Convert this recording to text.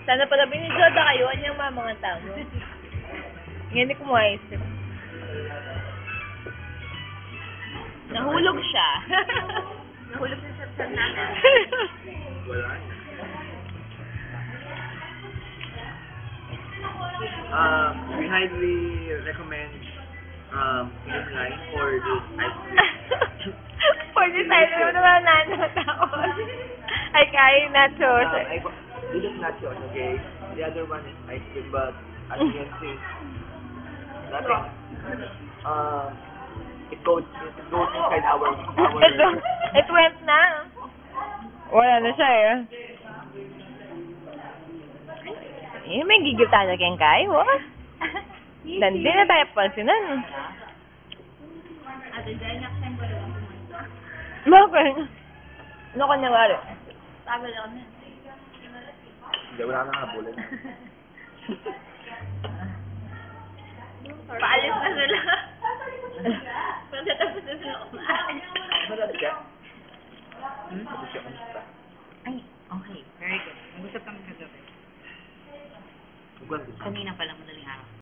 Sana pala binijoda kayo, anyang mga tamo. Hindi ko maisip. Nahulog siya. Nahulog sa sarsan namin. Wala. We highly recommend Limline for this ice cream. For this ice cream naman tapos. Ay, kain nachos. This is nachos, okay? The other one is ice cream, but as you can see, nothing. It goes inside our. It went na. Wala na siya eh. Eh, may gigil tayo na kayong kayo, oh. Hindi na tayo pansinan. Ate, dahil nakasang ko lang pumunta. Bakit? Ano ka nangyari? Tagal ako na. Hindi, wala na nga bullet. Paalis na sila. Pagkatapos na sila kumain. Marami ka? Sabi siya, kamusta? Ay, okay. Very good. Nag-usap kami kagabi. Magkwento siya. Kanina pa lang